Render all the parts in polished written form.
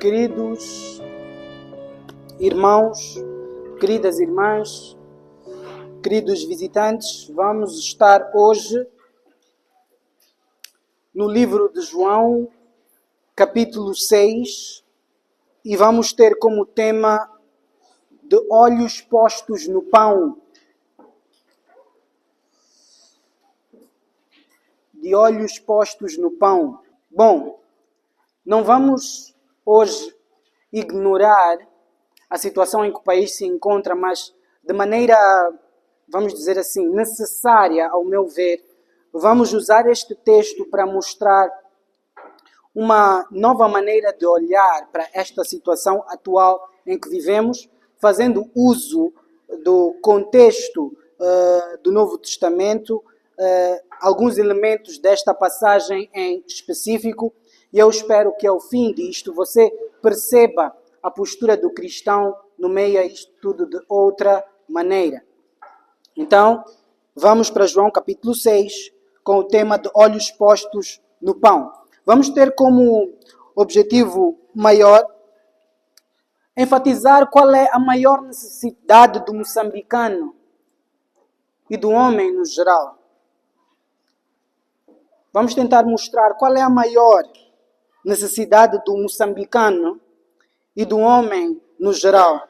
Queridos irmãos, queridas irmãs, queridos visitantes, vamos estar hoje no livro de João, capítulo 6, e vamos ter como tema de olhos postos no pão. De olhos postos no pão. Bom, não vamos hoje ignorar a situação em que o país se encontra, mas de maneira, vamos dizer assim, necessária, ao meu ver, vamos usar este texto para mostrar uma nova maneira de olhar para esta situação atual em que vivemos, fazendo uso do contexto do Novo Testamento, alguns elementos desta passagem em específico, e eu espero que ao fim disto você perceba a postura do cristão no meio a isto tudo de outra maneira. Então, vamos para João capítulo 6, com o tema de olhos postos no pão. Vamos ter como objetivo maior enfatizar qual é a maior necessidade do moçambicano e do homem no geral. Vamos tentar mostrar qual é a maior necessidade do moçambicano e do homem no geral.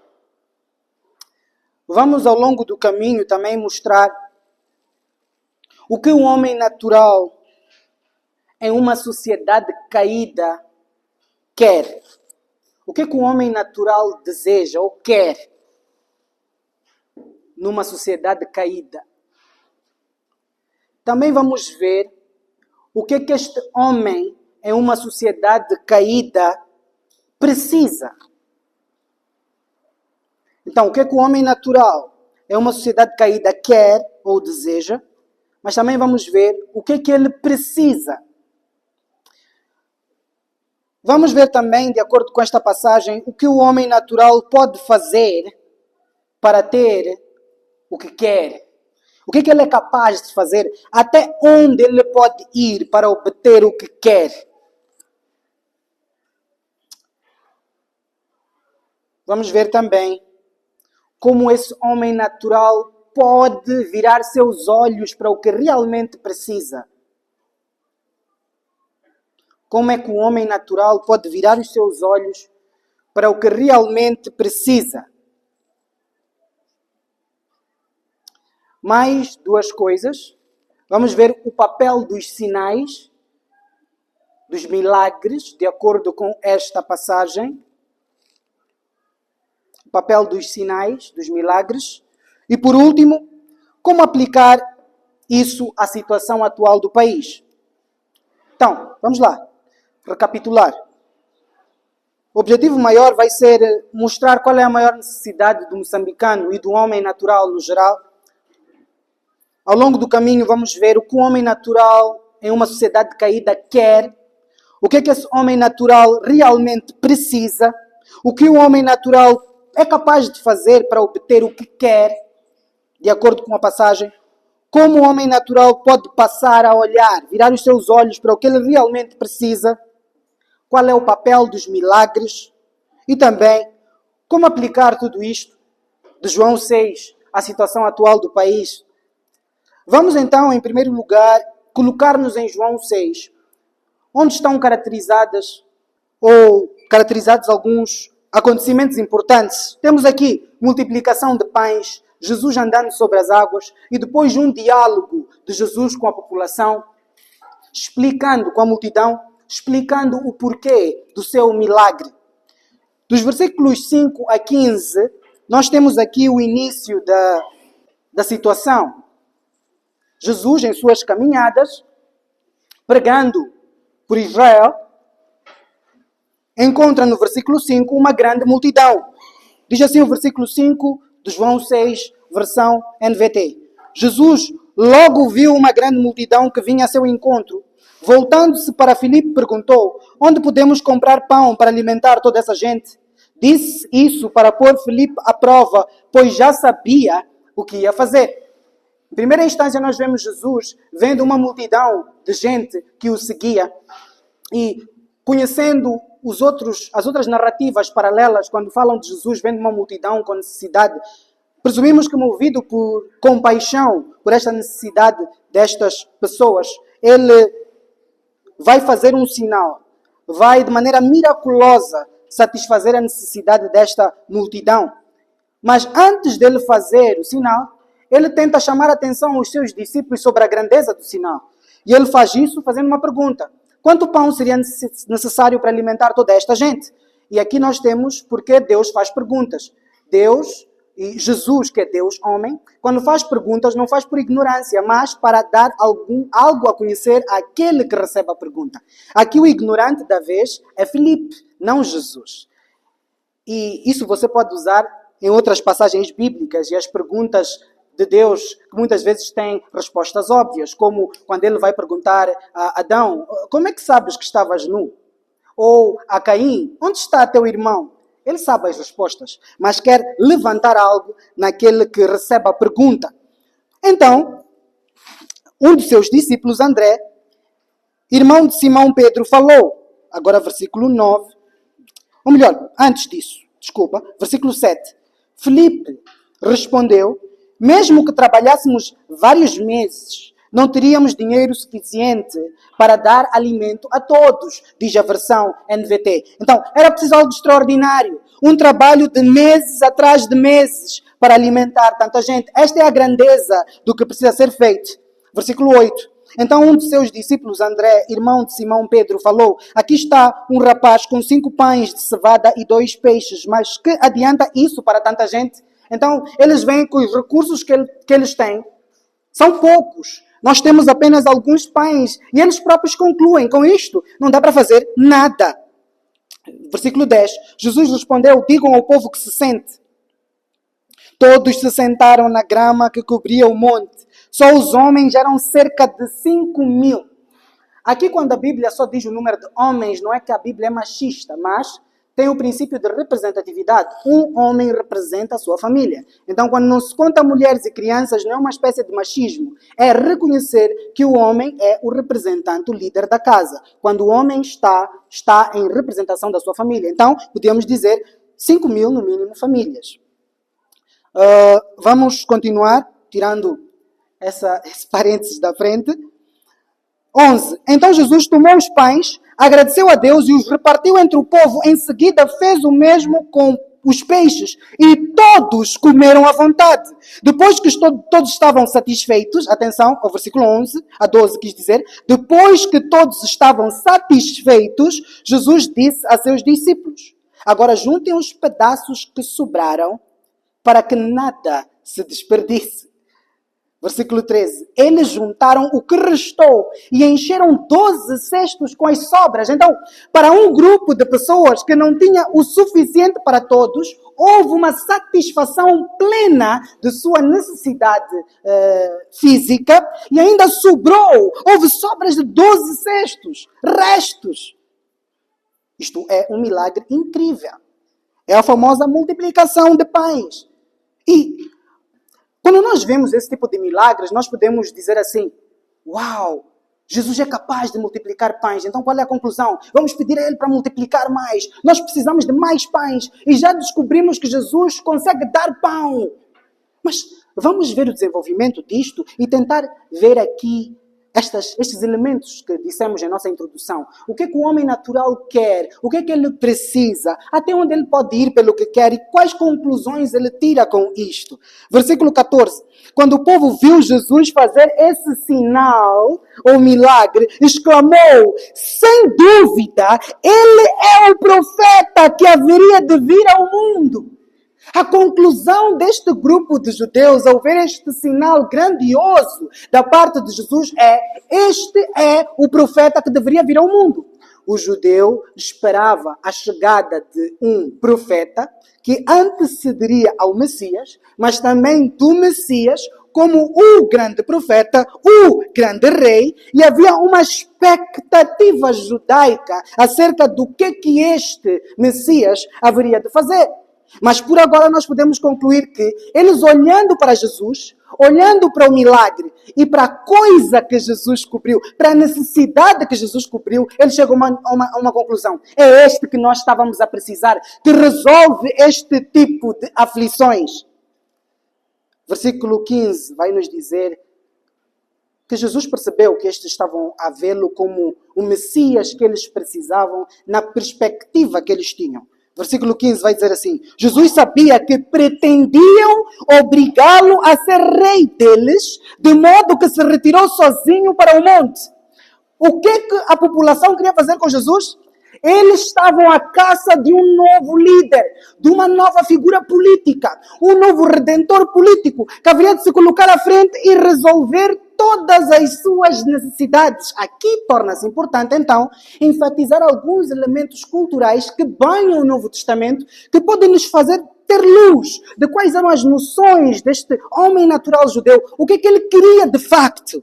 Vamos ao longo do caminho também mostrar o que o homem natural em uma sociedade caída quer. O que o homem natural deseja ou quer numa sociedade caída. Também vamos ver o que este homem em uma sociedade caída precisa. Então, o que o homem natural em uma sociedade caída quer ou deseja, mas também vamos ver o que ele precisa. Vamos ver também, de acordo com esta passagem, o que o homem natural pode fazer para ter o que quer. O que ele é capaz de fazer, até onde ele pode ir para obter o que quer. Vamos ver também como esse homem natural pode virar seus olhos para o que realmente precisa. Como é que o homem natural pode virar os seus olhos para o que realmente precisa? Mais duas coisas. Vamos ver o papel dos sinais, dos milagres, de acordo com esta passagem. O papel dos sinais, dos milagres. E por último, como aplicar isso à situação atual do país. Então, vamos lá. Recapitular. O objetivo maior vai ser mostrar qual é a maior necessidade do moçambicano e do homem natural no geral. Ao longo do caminho vamos ver o que o homem natural em uma sociedade caída quer, o que esse homem natural realmente precisa, o que o homem natural é capaz de fazer para obter o que quer, de acordo com a passagem, como o homem natural pode passar a olhar, virar os seus olhos para o que ele realmente precisa, qual é o papel dos milagres e também como aplicar tudo isto de João 6 à situação atual do país. Vamos então, em primeiro lugar, colocar-nos em João 6, onde estão caracterizados alguns acontecimentos importantes. Temos aqui multiplicação de pães, Jesus andando sobre as águas e depois um diálogo de Jesus com a população, explicando com a multidão, explicando o porquê do seu milagre. Dos versículos 5 a 15, nós temos aqui o início da situação. Jesus, em suas caminhadas, pregando por Israel, encontra no versículo 5 uma grande multidão. Diz assim o versículo 5 de João 6, versão NVT. Jesus logo viu uma grande multidão que vinha a seu encontro. Voltando-se para Filipe, perguntou: onde podemos comprar pão para alimentar toda essa gente? Disse isso para pôr Filipe à prova, pois já sabia o que ia fazer. Em primeira instância, nós vemos Jesus vendo uma multidão de gente que o seguia e conhecendo as outras narrativas paralelas, quando falam de Jesus vendo uma multidão com necessidade, presumimos que movido por compaixão, por esta necessidade destas pessoas, ele vai fazer um sinal, vai de maneira miraculosa satisfazer a necessidade desta multidão. Mas antes dele fazer o sinal, ele tenta chamar a atenção aos seus discípulos sobre a grandeza do sinal. E ele faz isso fazendo uma pergunta: quanto pão seria necessário para alimentar toda esta gente? E aqui nós temos porque Deus faz perguntas. Deus e Jesus, que é Deus homem, quando faz perguntas, não faz por ignorância, mas para dar algo a conhecer àquele que recebe a pergunta. Aqui o ignorante da vez é Filipe, não Jesus. E isso você pode usar em outras passagens bíblicas, e as perguntas de Deus, que muitas vezes têm respostas óbvias, como quando ele vai perguntar a Adão: como é que sabes que estavas nu? Ou a Caim: onde está teu irmão? Ele sabe as respostas, mas quer levantar algo naquele que recebe a pergunta. Então, um de seus discípulos, André, irmão de Simão Pedro, falou. Agora versículo 9. Ou melhor, antes disso, desculpa, versículo 7. Filipe respondeu: mesmo que trabalhássemos vários meses, não teríamos dinheiro suficiente para dar alimento a todos, diz a versão NVT. Então, era preciso algo extraordinário. Um trabalho de meses atrás de meses para alimentar tanta gente. Esta é a grandeza do que precisa ser feito. Versículo 8. Então um de seus discípulos, André, irmão de Simão Pedro, falou: aqui está um rapaz com 5 pães de cevada e 2 peixes, mas que adianta isso para tanta gente? Então eles veem que os recursos que eles têm são poucos. Nós temos apenas alguns pães. E eles próprios concluem: com isto não dá para fazer nada. Versículo 10. Jesus respondeu: digam ao povo que se sente. Todos se sentaram na grama que cobria o monte. Só os homens eram cerca de 5.000. Aqui, quando a Bíblia só diz o número de homens, não é que a Bíblia é machista, mas tem o princípio de representatividade. Um homem representa a sua família. Então, quando não se conta mulheres e crianças, não é uma espécie de machismo. É reconhecer que o homem é o representante, o líder da casa. Quando o homem está em representação da sua família. Então, podemos dizer 5.000, no mínimo, famílias. Vamos continuar, tirando esse parênteses da frente. 11. Então Jesus tomou os pães, agradeceu a Deus e os repartiu entre o povo. Em seguida fez o mesmo com os peixes e todos comeram à vontade. Depois que todos estavam satisfeitos, atenção ao versículo 11 a 12 quis dizer, depois que todos estavam satisfeitos, Jesus disse a seus discípulos: agora juntem os pedaços que sobraram para que nada se desperdice. Versículo 13. Eles juntaram o que restou e encheram 12 cestos com as sobras. Então, para um grupo de pessoas que não tinha o suficiente para todos, houve uma satisfação plena de sua necessidade física e ainda sobrou. Houve sobras de 12 cestos, restos. Isto é um milagre incrível. É a famosa multiplicação de pães. E quando nós vemos esse tipo de milagres, nós podemos dizer assim: uau, Jesus é capaz de multiplicar pães. Então qual é a conclusão? Vamos pedir a Ele para multiplicar mais. Nós precisamos de mais pães. E já descobrimos que Jesus consegue dar pão. Mas vamos ver o desenvolvimento disto e tentar ver aqui estes elementos que dissemos em nossa introdução. O que é que o homem natural quer? O que é que ele precisa? Até onde ele pode ir pelo que quer? E quais conclusões ele tira com isto? Versículo 14. Quando o povo viu Jesus fazer esse sinal, ou milagre, exclamou: sem dúvida, ele é o profeta que haveria de vir ao mundo. A conclusão deste grupo de judeus ao ver este sinal grandioso da parte de Jesus é: este é o profeta que deveria vir ao mundo. O judeu esperava a chegada de um profeta que antecederia ao Messias, mas também do Messias como o grande profeta, o grande rei, e havia uma expectativa judaica acerca do que este Messias haveria de fazer. Mas por agora nós podemos concluir que eles, olhando para Jesus, olhando para o milagre e para a coisa que Jesus cobriu, para a necessidade que Jesus cobriu, ele chegou a uma conclusão. É este que nós estávamos a precisar, que resolve este tipo de aflições. Versículo 15 vai nos dizer que Jesus percebeu que estes estavam a vê-lo como o Messias que eles precisavam na perspectiva que eles tinham. Versículo 15 vai dizer assim: Jesus sabia que pretendiam obrigá-lo a ser rei deles, de modo que se retirou sozinho para o monte. O que a população queria fazer com Jesus? Eles estavam à caça de um novo líder, de uma nova figura política, um novo redentor político, que haveria de se colocar à frente e resolver todas as suas necessidades. Aqui torna-se importante, então, enfatizar alguns elementos culturais que banham o Novo Testamento, que podem nos fazer ter luz de quais eram as noções deste homem natural judeu, o que é que ele queria de facto.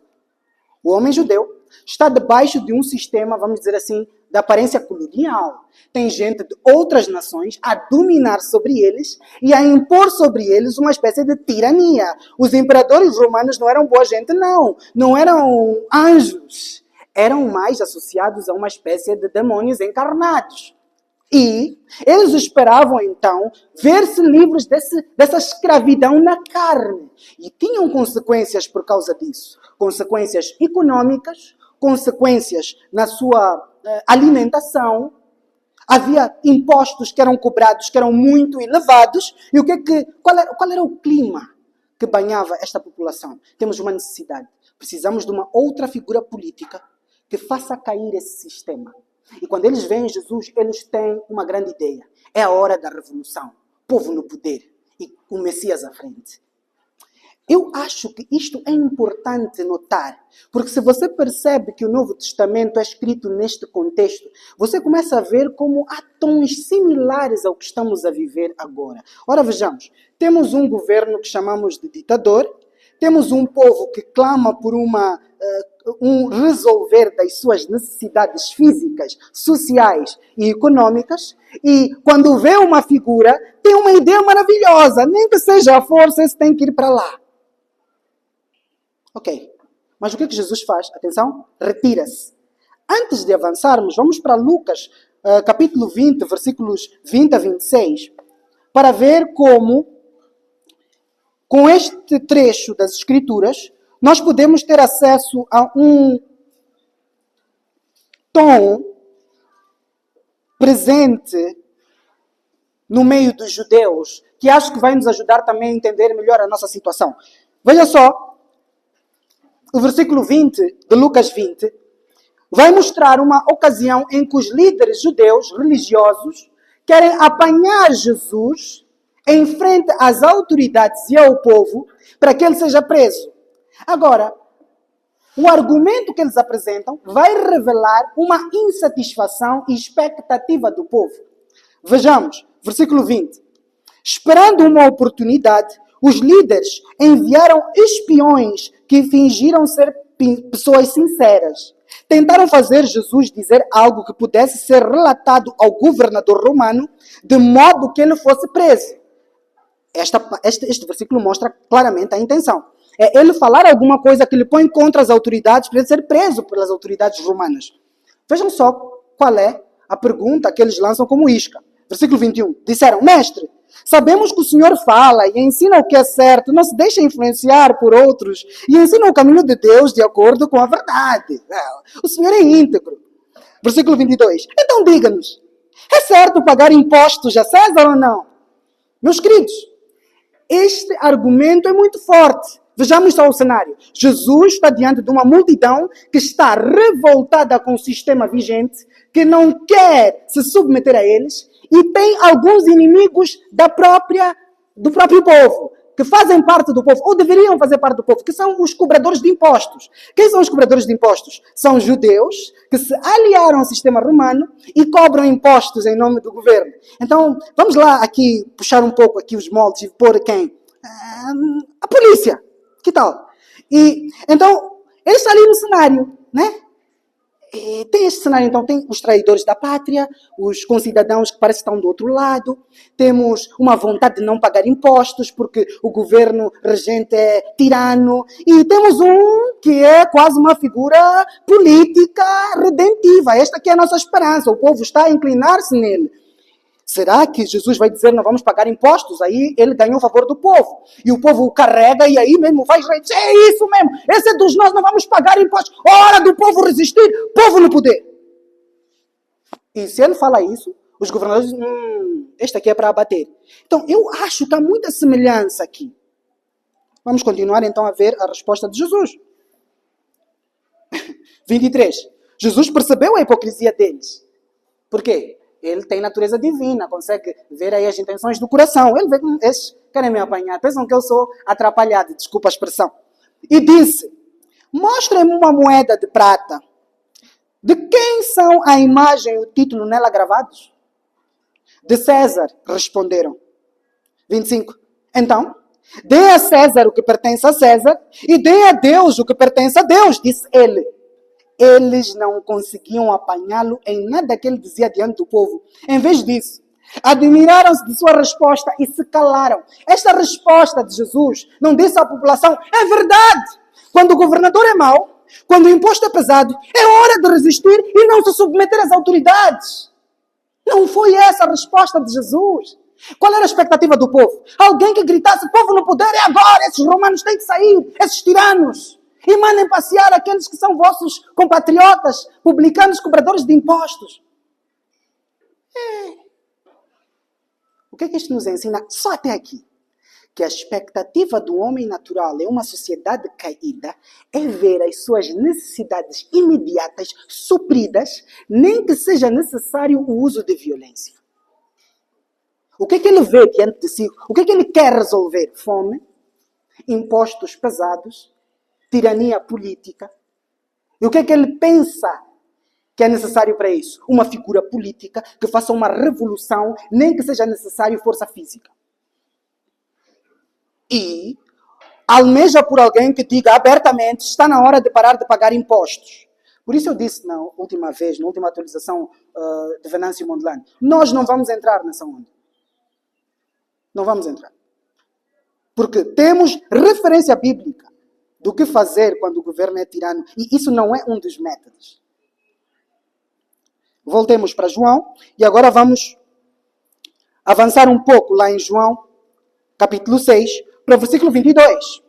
O homem judeu está debaixo de um sistema, vamos dizer assim, de aparência colonial. Tem gente de outras nações a dominar sobre eles e a impor sobre eles uma espécie de tirania. Os imperadores romanos não eram boa gente, não. Não eram anjos. Eram mais associados a uma espécie de demônios encarnados. E eles esperavam, então, ver-se livres dessa escravidão na carne. E tinham consequências por causa disso. Consequências econômicas, consequências na sua alimentação. Havia impostos que eram cobrados, que eram muito elevados. E qual era o clima que banhava esta população? Temos uma necessidade. Precisamos de uma outra figura política que faça cair esse sistema. E quando eles veem Jesus, eles têm uma grande ideia. É a hora da revolução. Povo no poder e o Messias à frente. Eu acho que isto é importante notar, porque se você percebe que o Novo Testamento é escrito neste contexto, você começa a ver como há tons similares ao que estamos a viver agora. Ora, vejamos, temos um governo que chamamos de ditador, temos um povo que clama por um resolver das suas necessidades físicas, sociais e econômicas, e quando vê uma figura, tem uma ideia maravilhosa, nem que seja a força, esse tem que ir para lá. Ok, mas o que Jesus faz? Atenção, retira-se. Antes de avançarmos, vamos para Lucas, capítulo 20, versículos 20 a 26, para ver como, com este trecho das Escrituras, nós podemos ter acesso a um tom presente no meio dos judeus, que acho que vai nos ajudar também a entender melhor a nossa situação. Veja só, o versículo 20 de Lucas 20 vai mostrar uma ocasião em que os líderes judeus religiosos querem apanhar Jesus em frente às autoridades e ao povo para que ele seja preso. Agora, o argumento que eles apresentam vai revelar uma insatisfação e expectativa do povo. Vejamos, versículo 20. Esperando uma oportunidade, os líderes enviaram espiões que fingiram ser pessoas sinceras. Tentaram fazer Jesus dizer algo que pudesse ser relatado ao governador romano, de modo que ele fosse preso. Este versículo mostra claramente a intenção. É ele falar alguma coisa que ele põe contra as autoridades para ele ser preso pelas autoridades romanas. Vejam só qual é a pergunta que eles lançam como isca. Versículo 21. Disseram: Mestre, sabemos que o Senhor fala e ensina o que é certo, não se deixa influenciar por outros e ensina o caminho de Deus de acordo com a verdade. O Senhor é íntegro. Versículo 22. Então diga-nos, é certo pagar impostos a César ou não? Meus queridos, este argumento é muito forte. Vejamos só o cenário. Jesus está diante de uma multidão que está revoltada com o sistema vigente, que não quer se submeter a eles, e tem alguns inimigos do próprio povo, que fazem parte do povo, ou deveriam fazer parte do povo, que são os cobradores de impostos. Quem são os cobradores de impostos? São judeus que se aliaram ao sistema romano e cobram impostos em nome do governo. Então, vamos lá aqui, puxar um pouco aqui os moldes e pôr quem? A polícia. Que tal? E, então, ele está ali no cenário, né? Tem este cenário, então, tem os traidores da pátria, os concidadãos que parecem que estão do outro lado, temos uma vontade de não pagar impostos porque o governo regente é tirano, e temos um que é quase uma figura política redentiva. Esta aqui é a nossa esperança, o povo está a inclinar-se nele. Será que Jesus vai dizer não vamos pagar impostos? Aí ele ganhou o favor do povo. E o povo o carrega e aí mesmo faz rei. É isso mesmo. Esse é dos nós, não vamos pagar impostos. Hora do povo resistir, povo no poder. E se ele fala isso, os governadores dizem, este aqui é para abater. Então eu acho que há muita semelhança aqui. Vamos continuar então a ver a resposta de Jesus. 23. Jesus percebeu a hipocrisia deles. Por quê? Ele tem natureza divina, consegue ver aí as intenções do coração. Ele vê que esses querem me apanhar, pensam que eu sou atrapalhado, desculpa a expressão. E disse, mostrem-me uma moeda de prata. De quem são a imagem e o título nela gravados? De César, responderam. 25. Então, dê a César o que pertence a César e dê a Deus o que pertence a Deus, disse ele. Eles não conseguiam apanhá-lo em nada que ele dizia diante do povo. Em vez disso, admiraram-se de sua resposta e se calaram. Esta resposta de Jesus não disse à população, é verdade, quando o governador é mau, quando o imposto é pesado, é hora de resistir e não se submeter às autoridades. Não foi essa a resposta de Jesus. Qual era a expectativa do povo? Alguém que gritasse, povo no poder é agora, esses romanos têm que sair, esses tiranos. E mandem passear aqueles que são vossos compatriotas, publicanos, cobradores de impostos. O que é que isto nos ensina? Só até aqui. Que a expectativa do homem natural em uma sociedade caída é ver as suas necessidades imediatas supridas, nem que seja necessário o uso de violência. O que é que ele vê diante de si? O que é que ele quer resolver? Fome, impostos pesados, tirania política. E o que é que ele pensa que é necessário para isso? Uma figura política que faça uma revolução, nem que seja necessário força física. E almeja por alguém que diga abertamente, está na hora de parar de pagar impostos. Por isso eu disse na última vez, na última atualização de Venâncio Mondlane, nós não vamos entrar nessa onda. Não vamos entrar. Porque temos referência bíblica do que fazer quando o governo é tirano. E isso não é um dos métodos. Voltemos para João. E agora vamos avançar um pouco lá em João, capítulo 6, para o versículo 22.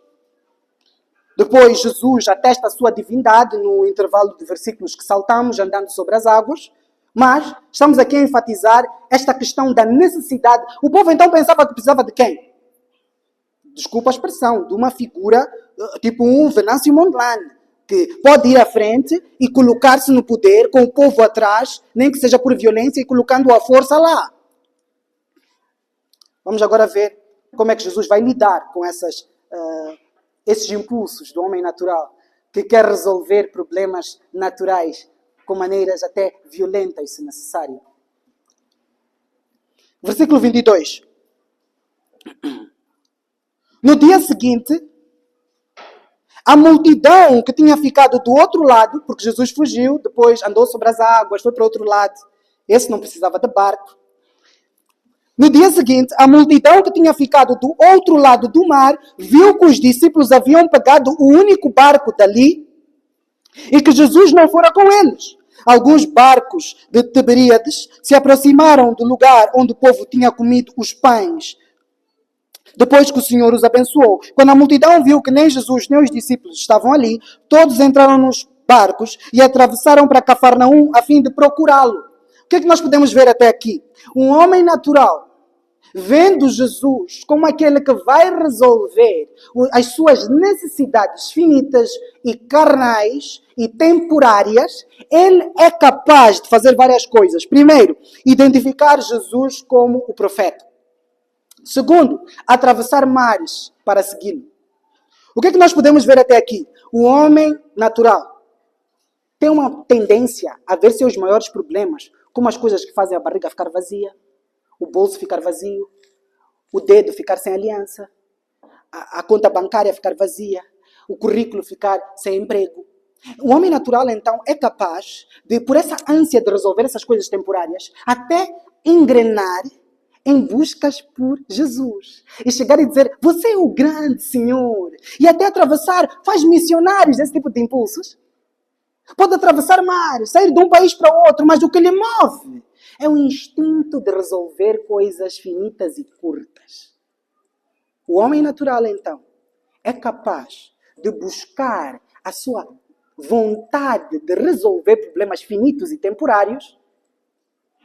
Depois Jesus atesta a sua divindade no intervalo de versículos que saltamos, andando sobre as águas. Mas estamos aqui a enfatizar esta questão da necessidade. O povo então pensava que precisava de quem? Desculpa a expressão, de uma figura tipo um Venâncio Mondlane, que pode ir à frente e colocar-se no poder com o povo atrás, nem que seja por violência, e colocando a força lá. Vamos agora ver como é que Jesus vai lidar com esses impulsos do homem natural, que quer resolver problemas naturais com maneiras até violentas, se necessário. Versículo 22. No dia seguinte, a multidão que tinha ficado do outro lado, porque Jesus fugiu, depois andou sobre as águas, foi para o outro lado. Esse não precisava de barco. No dia seguinte, a multidão que tinha ficado do outro lado do mar viu que os discípulos haviam pegado o único barco dali e que Jesus não fora com eles. Alguns barcos de Tiberíades se aproximaram do lugar onde o povo tinha comido os pães depois que o Senhor os abençoou. Quando a multidão viu que nem Jesus nem os discípulos estavam ali, todos entraram nos barcos e atravessaram para Cafarnaum a fim de procurá-lo. O que é que nós podemos ver até aqui? Um homem natural, vendo Jesus como aquele que vai resolver as suas necessidades finitas e carnais e temporárias, ele é capaz de fazer várias coisas. Primeiro, identificar Jesus como o profeta. Segundo, atravessar mares para segui-lo. O que é que nós podemos ver até aqui? O homem natural tem uma tendência a ver seus maiores problemas como as coisas que fazem a barriga ficar vazia, o bolso ficar vazio, o dedo ficar sem aliança, a conta bancária ficar vazia, o currículo ficar sem emprego. O homem natural, então, é capaz de, por essa ânsia de resolver essas coisas temporárias, até engrenar em buscas por Jesus. E chegar e dizer, você é o grande Senhor. E até atravessar, faz missionários esse tipo de impulsos. Pode atravessar mares, sair de um país para outro, mas o que lhe move é o instinto de resolver coisas finitas e curtas. O homem natural, então, é capaz de buscar a sua vontade de resolver problemas finitos e temporários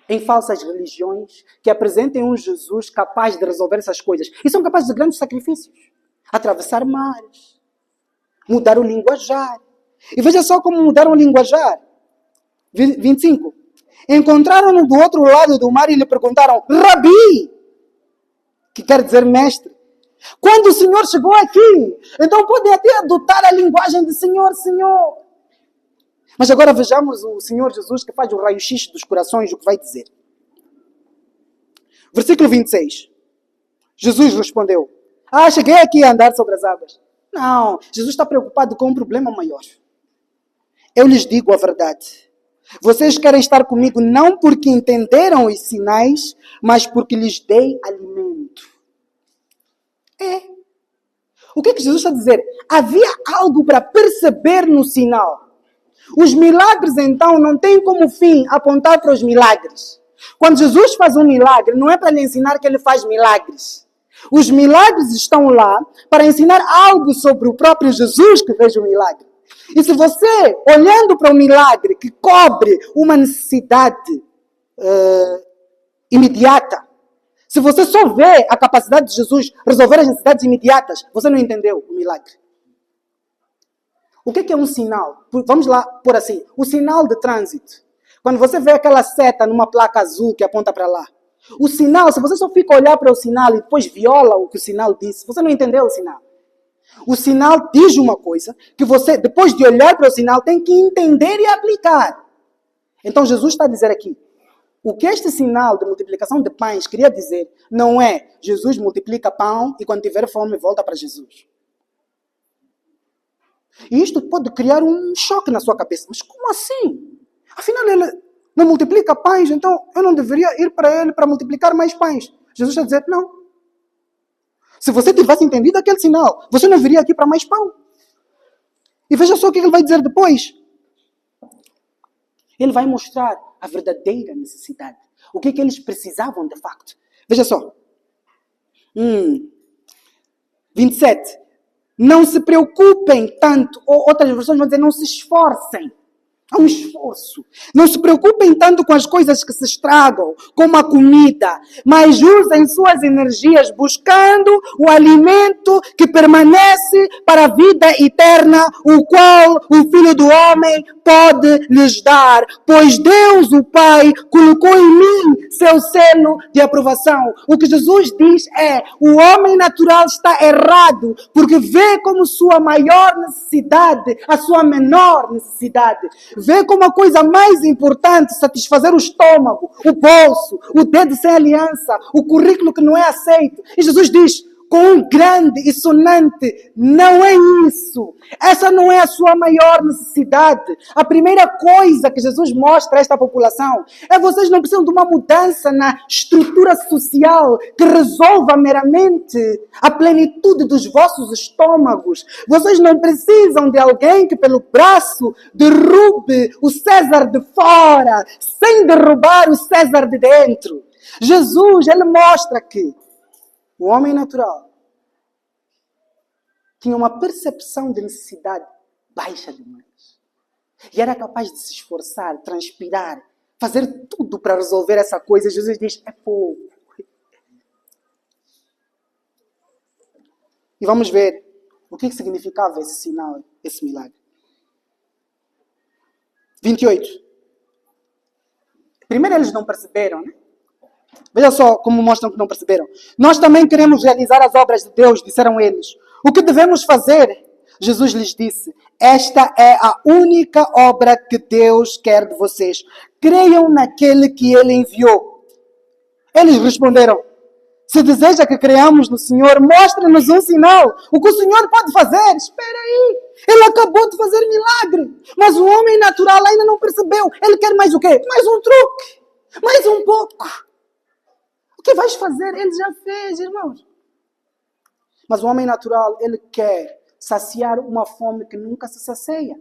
em falsas religiões que apresentem um Jesus capaz de resolver essas coisas. E são capazes de grandes sacrifícios. Atravessar mares, mudar o linguajar. E veja só como mudaram o linguajar. 25. Encontraram-no do outro lado do mar e lhe perguntaram, Rabi, que quer dizer mestre. Quando o Senhor chegou aqui, então pode até adotar a linguagem de Senhor, Senhor. Mas agora vejamos o Senhor Jesus que faz o raio-x dos corações, o que vai dizer. Versículo 26. Jesus respondeu, cheguei aqui a andar sobre as águas. Não, Jesus está preocupado com um problema maior. Eu lhes digo a verdade. Vocês querem estar comigo não porque entenderam os sinais, mas porque lhes dei alimento. O que Jesus está a dizer? Havia algo para perceber no sinal. Os milagres, então, não têm como fim apontar para os milagres. Quando Jesus faz um milagre, não é para lhe ensinar que ele faz milagres. Os milagres estão lá para ensinar algo sobre o próprio Jesus que fez o milagre. E se você, olhando para o milagre que cobre uma necessidade imediata, se você só vê a capacidade de Jesus resolver as necessidades imediatas, você não entendeu o milagre. O que é um sinal? Vamos lá pôr assim. O sinal de trânsito. Quando você vê aquela seta numa placa azul que aponta para lá. O sinal, se você só fica a olhar para o sinal e depois viola o que o sinal disse, você não entendeu o sinal. O sinal diz uma coisa que você, depois de olhar para o sinal, tem que entender e aplicar. Então Jesus está a dizer aqui, o que este sinal de multiplicação de pães queria dizer, não é Jesus multiplica pão e quando tiver fome volta para Jesus. E isto pode criar um choque na sua cabeça. Mas como assim? Afinal, ele não multiplica pães, então eu não deveria ir para ele para multiplicar mais pães. Jesus está a dizer, não. Se você tivesse entendido aquele sinal, você não viria aqui para mais pão. E veja só o que ele vai dizer depois. Ele vai mostrar a verdadeira necessidade. O que eles precisavam de facto. Veja só. 27. Não se preocupem tanto, ou outras versões vão dizer, não se esforcem. Há um esforço. Não se preocupem tanto com as coisas que se estragam, como a comida, mas usem suas energias buscando o alimento que permanece para a vida eterna, o qual o Filho do Homem pode lhes dar. Pois Deus, o Pai, colocou em mim seu selo de aprovação. O que Jesus diz é, o homem natural está errado, porque vê como sua maior necessidade, a sua menor necessidade. Vê como a coisa mais importante satisfazer o estômago, o bolso, o dedo sem aliança, o currículo que não é aceito. E Jesus diz, com um grande e sonante, não é isso. Essa não é a sua maior necessidade. A primeira coisa que Jesus mostra a esta população é vocês não precisam de uma mudança na estrutura social que resolva meramente a plenitude dos vossos estômagos. Vocês não precisam de alguém que pelo braço derrube o César de fora, sem derrubar o César de dentro. Jesus, ele mostra que o homem natural tinha uma percepção de necessidade baixa demais. E era capaz de se esforçar, transpirar, fazer tudo para resolver essa coisa. Jesus diz, é pouco. E vamos ver o que significava esse sinal, esse milagre. 28. Primeiro eles não perceberam, né? Veja só como mostram que não perceberam. Nós também queremos realizar as obras de Deus, disseram eles. O que devemos fazer? Jesus lhes disse, esta é a única obra que Deus quer de vocês. Creiam naquele que Ele enviou. Eles responderam, se deseja que creiamos no Senhor, mostre-nos um sinal. O que o Senhor pode fazer? Espera aí. Ele acabou de fazer milagre. Mas o homem natural ainda não percebeu. Ele quer mais o quê? Mais um truque. Mais um pouco. O que vais fazer? Ele já fez, irmãos. Mas o homem natural, ele quer saciar uma fome que nunca se sacia.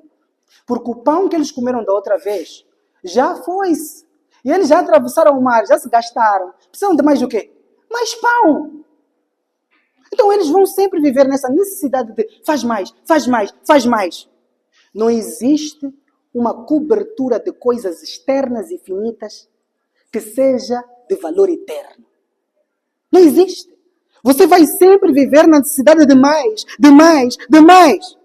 Porque o pão que eles comeram da outra vez já foi-se. E eles já atravessaram o mar, já se gastaram. Precisam de mais o quê? Mais pão. Então eles vão sempre viver nessa necessidade de faz mais, faz mais, faz mais. Não existe uma cobertura de coisas externas e finitas que seja de valor eterno. Não existe. Você vai sempre viver na necessidade de mais, de mais, de mais.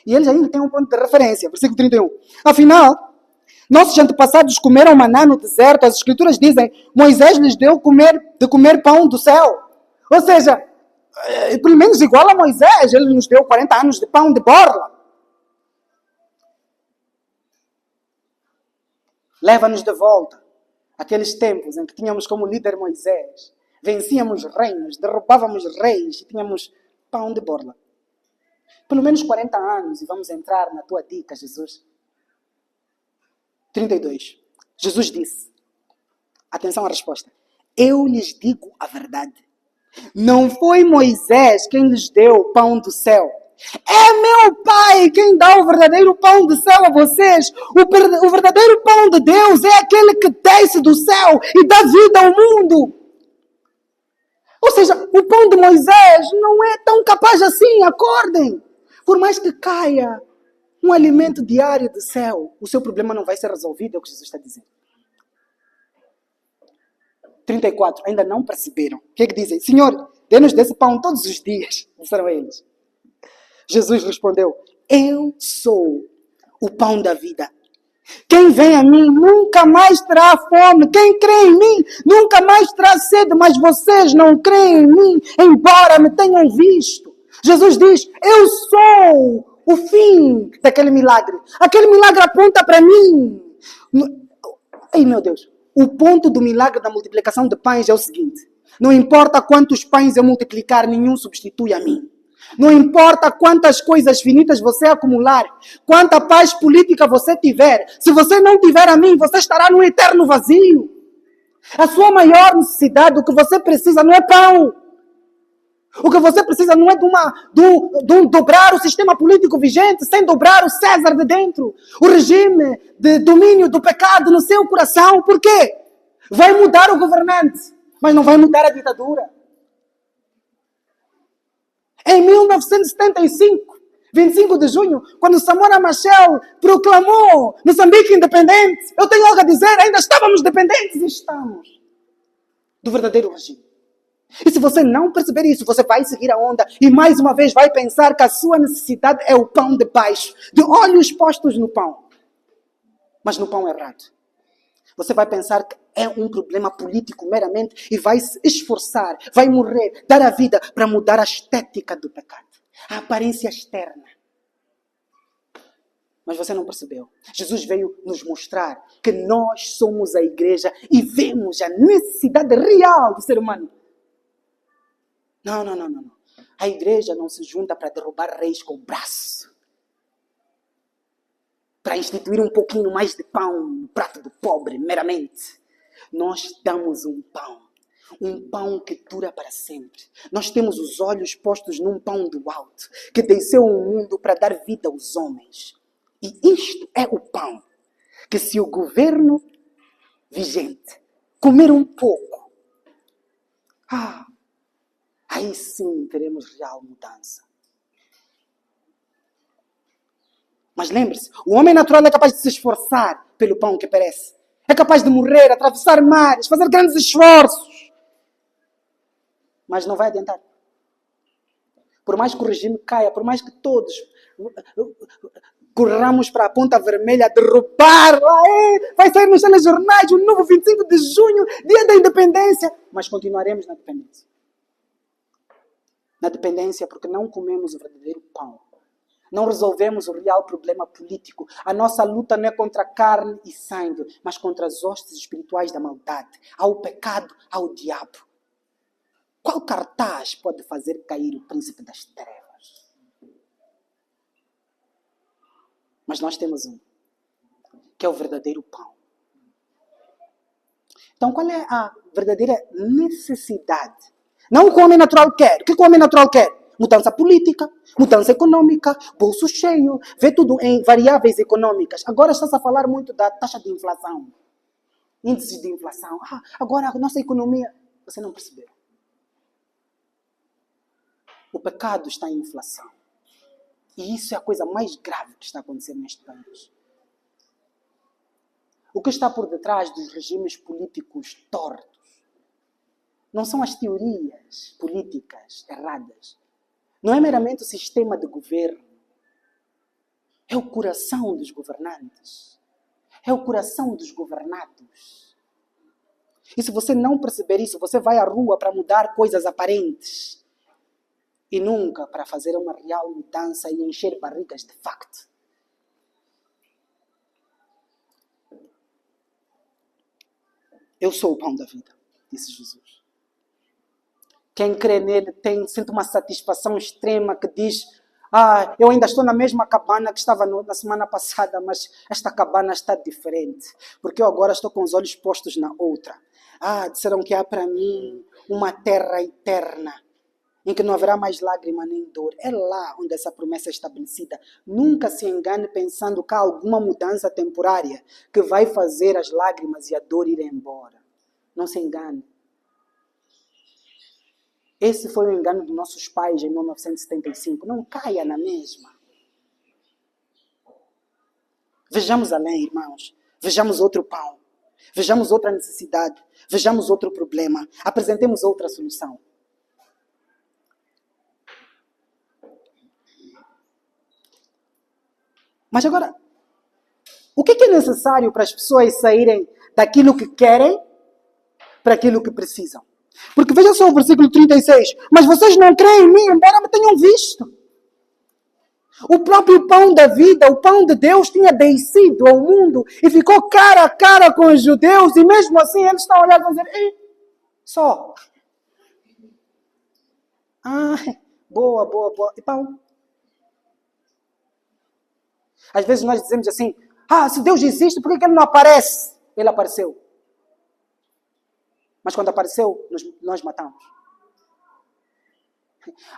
E eles ainda têm um ponto de referência, versículo 31. Afinal, nossos antepassados comeram maná no deserto. As escrituras dizem, Moisés lhes deu de comer pão do céu. Ou seja, pelo menos igual a Moisés, ele nos deu 40 anos de pão de borla. Leva-nos de volta àqueles tempos em que tínhamos como líder Moisés. Vencíamos reinos, derrubávamos reis e tínhamos pão de borla. Pelo menos 40 anos e vamos entrar na tua dica, Jesus. 32. Jesus disse, atenção à resposta, eu lhes digo a verdade. Não foi Moisés quem lhes deu o pão do céu. É meu Pai quem dá o verdadeiro pão do céu a vocês. O verdadeiro pão de Deus é aquele que desce do céu e dá vida ao mundo. Ou seja, o pão de Moisés não é tão capaz assim, acordem. Por mais que caia um alimento diário do céu, o seu problema não vai ser resolvido, é o que Jesus está dizendo. 34, ainda não perceberam. O que é que dizem? Senhor, dê-nos desse pão todos os dias, disseram eles. Jesus respondeu, eu sou o pão da vida. Quem vem a mim nunca mais terá fome. Quem crê em mim nunca mais terá sede. Mas vocês não creem em mim, embora me tenham visto. Jesus diz, eu sou o fim daquele milagre. Aquele milagre aponta para mim. Ei, meu Deus. O ponto do milagre da multiplicação de pães é o seguinte. Não importa quantos pães eu multiplicar, nenhum substitui a mim. Não importa quantas coisas finitas você acumular, quanta paz política você tiver, se você não tiver a mim, você estará num eterno vazio. A sua maior necessidade, o que você precisa não é pão. O que você precisa não é de dobrar o sistema político vigente, sem dobrar o César de dentro. O regime de domínio do pecado no seu coração. Por quê? Vai mudar o governante, mas não vai mudar a ditadura. Em 1975, 25 de junho, quando Samora Machel proclamou Moçambique independente, eu tenho algo a dizer, ainda estávamos dependentes e estamos do verdadeiro regime. E se você não perceber isso, você vai seguir a onda e mais uma vez vai pensar que a sua necessidade é o pão de baixo, de olhos postos no pão. Mas no pão errado. Você vai pensar que é um problema político meramente e vai se esforçar, vai morrer, dar a vida para mudar a estética do pecado. A aparência externa. Mas você não percebeu. Jesus veio nos mostrar que nós somos a igreja e vemos a necessidade real do ser humano. Não. A igreja não se junta para derrubar reis com o braço. Para instituir um pouquinho mais de pão no prato do pobre, meramente. Nós damos um pão que dura para sempre. Nós temos os olhos postos num pão do alto, que desceu ao mundo para dar vida aos homens. E isto é o pão, que se o governo vigente comer um pouco, aí sim teremos real mudança. Mas lembre-se, o homem natural é capaz de se esforçar pelo pão que perece. É capaz de morrer, atravessar mares, fazer grandes esforços. Mas não vai adiantar. Por mais que o regime caia, por mais que todos corramos para a ponta vermelha, derrubar, vai sair nos telejornais o novo 25 de junho, dia da independência. Mas continuaremos na dependência. Na dependência porque não comemos o verdadeiro pão. Não resolvemos o real problema político. A nossa luta não é contra carne e sangue, mas contra as hostes espirituais da maldade. Ao pecado, ao diabo. Qual cartaz pode fazer cair o príncipe das trevas? Mas nós temos um, que é o verdadeiro pão. Então, qual é a verdadeira necessidade? Não o que o homem natural quer. O que o homem natural quer? Mudança política, mudança econômica, bolso cheio, vê tudo em variáveis econômicas. Agora está-se a falar muito da taxa de inflação. Índices de inflação. Agora a nossa economia... Você não percebeu. O pecado está em inflação. E isso é a coisa mais grave que está acontecendo neste país. O que está por detrás dos regimes políticos tortos não são as teorias políticas erradas. Não é meramente o sistema de governo. É o coração dos governantes. É o coração dos governados. E se você não perceber isso, você vai à rua para mudar coisas aparentes. E nunca para fazer uma real mudança e encher barrigas de facto. Eu sou o pão da vida, disse Jesus. Quem crê nele sente uma satisfação extrema que diz: eu ainda estou na mesma cabana que estava na semana passada, mas esta cabana está diferente, porque eu agora estou com os olhos postos na outra. Disseram que há para mim uma terra eterna, em que não haverá mais lágrima nem dor. É lá onde essa promessa é estabelecida. Nunca se engane pensando que há alguma mudança temporária que vai fazer as lágrimas e a dor ir embora. Não se engane. Esse foi o engano dos nossos pais em 1975. Não caia na mesma. Vejamos além, irmãos. Vejamos outro pão. Vejamos outra necessidade. Vejamos outro problema. Apresentemos outra solução. Mas agora, o que é necessário para as pessoas saírem daquilo que querem para aquilo que precisam? Porque veja só o versículo 36. Mas vocês não creem em mim, embora me tenham visto. O próprio pão da vida, o pão de Deus, tinha descido ao mundo e ficou cara a cara com os judeus. E mesmo assim eles estão olhando e dizendo: só. Boa. E pão? Às vezes nós dizemos assim: se Deus existe, por que ele não aparece? Ele apareceu. Mas quando apareceu, nós matamos.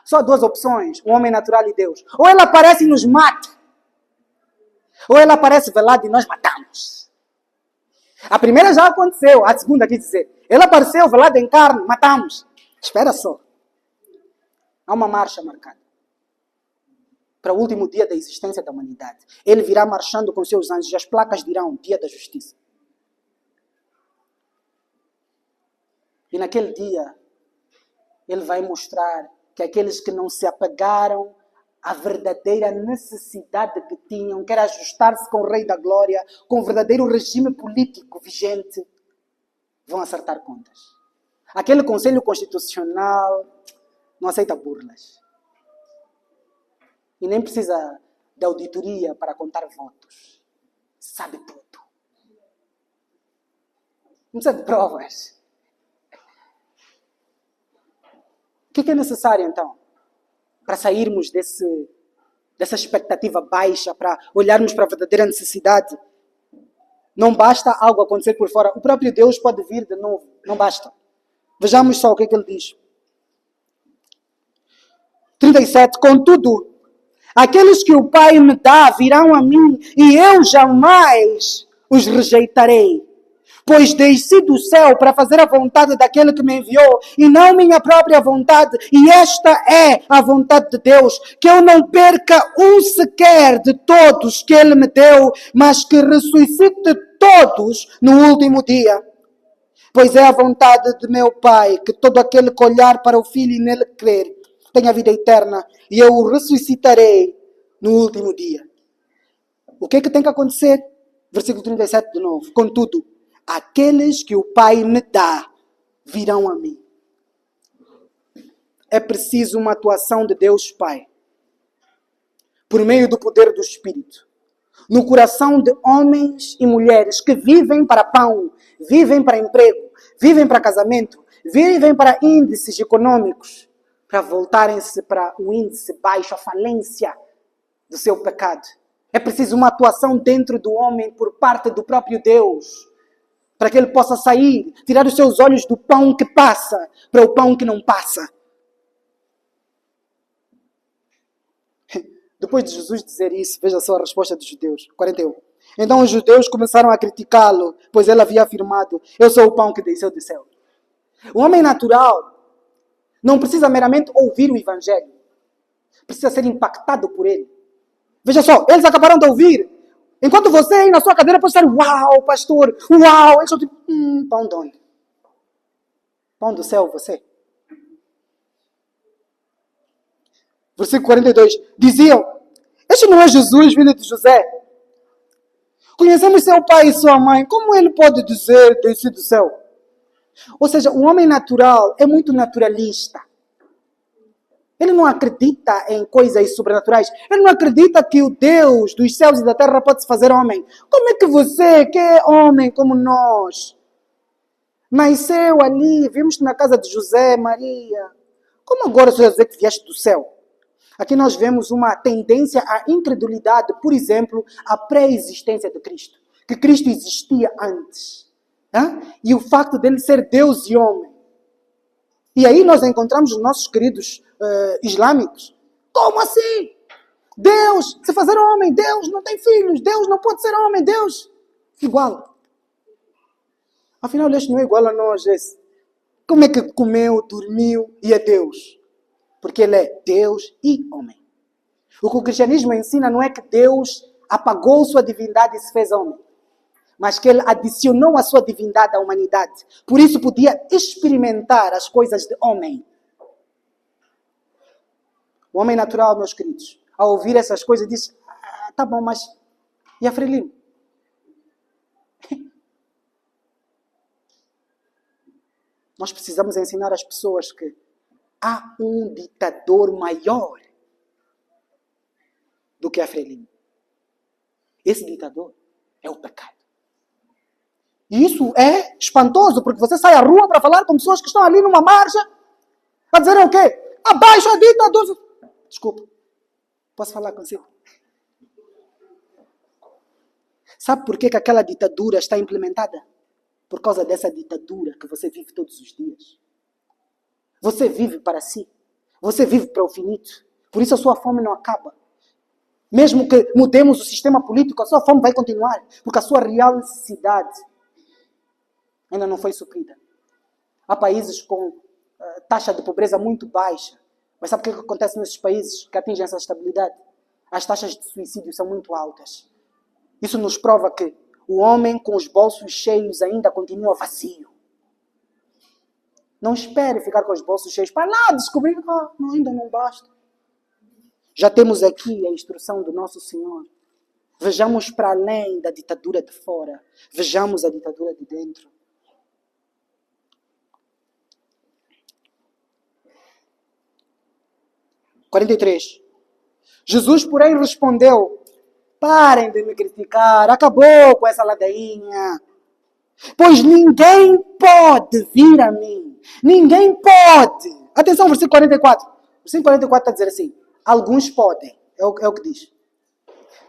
Só duas opções: o homem natural e Deus. Ou ele aparece e nos mata, ou ele aparece velado e nós matamos. A primeira já aconteceu, a segunda quis dizer: ele apareceu velado em carne, matamos. Espera só. Há uma marcha marcada para o último dia da existência da humanidade. Ele virá marchando com seus anjos e as placas dirão: Dia da Justiça. E naquele dia, ele vai mostrar que aqueles que não se apegaram à verdadeira necessidade que tinham, que era ajustar-se com o Rei da Glória, com o verdadeiro regime político vigente, vão acertar contas. Aquele Conselho Constitucional não aceita burlas. E nem precisa de auditoria para contar votos. Sabe tudo. Não precisa de provas. O que é necessário, então, para sairmos dessa expectativa baixa, para olharmos para a verdadeira necessidade? Não basta algo acontecer por fora. O próprio Deus pode vir de novo. Não basta. Vejamos só o que é que ele diz. 37. Contudo, aqueles que o Pai me dá virão a mim e eu jamais os rejeitarei. Pois desci do céu para fazer a vontade daquele que me enviou e não minha própria vontade. E esta é a vontade de Deus, que eu não perca um sequer de todos que ele me deu, mas que ressuscite todos no último dia. Pois é a vontade de meu Pai que todo aquele que olhar para o Filho e nele crer tenha vida eterna e eu o ressuscitarei no último dia. O que é que tem que acontecer? Versículo 37 de novo. Contudo, aqueles que o Pai me dá virão a mim. É preciso uma atuação de Deus Pai, por meio do poder do Espírito, no coração de homens e mulheres que vivem para pão, vivem para emprego, vivem para casamento, vivem para índices econômicos, para voltarem-se para o índice baixo, a falência do seu pecado É preciso uma atuação dentro do homem por parte do próprio Deus, para que ele possa sair, tirar os seus olhos do pão que passa para o pão que não passa. Depois de Jesus dizer isso, veja só a resposta dos judeus. 41. Então os judeus começaram a criticá-lo, pois ele havia afirmado: eu sou o pão que desceu do céu. O homem natural não precisa meramente ouvir o evangelho. Precisa ser impactado por ele. Veja só, eles acabaram de ouvir. Enquanto você aí na sua cadeira pode estar: uau, pastor, uau. Eles são tipo: pão de onde? Pão do céu, você? Versículo 42. Diziam: este não é Jesus, filho de José? Conhecemos seu pai e sua mãe. Como ele pode dizer desci do céu? Ou seja, o homem natural é muito naturalista. Ele não acredita em coisas sobrenaturais. Ele não acredita que o Deus dos céus e da terra pode se fazer homem. Como é que você, que é homem como nós, nasceu ali, vimos na casa de José, Maria? Como agora você vai dizer que vieste do céu? Aqui nós vemos uma tendência à incredulidade, por exemplo, à pré-existência de Cristo. Que Cristo existia antes. E o facto dele ser Deus e homem. E aí nós encontramos os nossos queridos islâmicos. Como assim? Deus, se fazer homem, Deus não tem filhos, Deus não pode ser homem, Deus igual. Afinal, este não é igual a nós, esse. Como é que comeu, dormiu e é Deus? Porque ele é Deus e homem. O que o cristianismo ensina não é que Deus apagou sua divindade e se fez homem, mas que ele adicionou a sua divindade à humanidade. Por isso podia experimentar as coisas de homem. O homem natural, meus queridos, ao ouvir essas coisas, diz: tá bom, mas e a Frelimo? Nós precisamos ensinar as pessoas que há um ditador maior do que a Frelimo. Esse ditador é o pecado. E isso é espantoso, porque você sai à rua para falar com pessoas que estão ali numa marcha, a dizer o quê? Abaixo a ditadura. Desculpa, posso falar consigo? Sabe por que aquela ditadura está implementada? Por causa dessa ditadura que você vive todos os dias. Você vive para si. Você vive para o finito. Por isso a sua fome não acaba. Mesmo que mudemos o sistema político, a sua fome vai continuar. Porque a sua real necessidade ainda não foi suprida. Há países com taxa de pobreza muito baixa. Mas sabe o que acontece nesses países que atingem essa estabilidade? As taxas de suicídio são muito altas. Isso nos prova que o homem com os bolsos cheios ainda continua vazio. Não espere ficar com os bolsos cheios para lá descobrir que ainda não basta. Já temos aqui a instrução do nosso Senhor. Vejamos para além da ditadura de fora. Vejamos a ditadura de dentro. – 43. Jesus, porém, respondeu: parem de me criticar, acabou com essa ladainha. Pois ninguém pode vir a mim. Ninguém pode. Atenção, versículo 44. Versículo 44 está a dizer assim: alguns podem. É o que diz.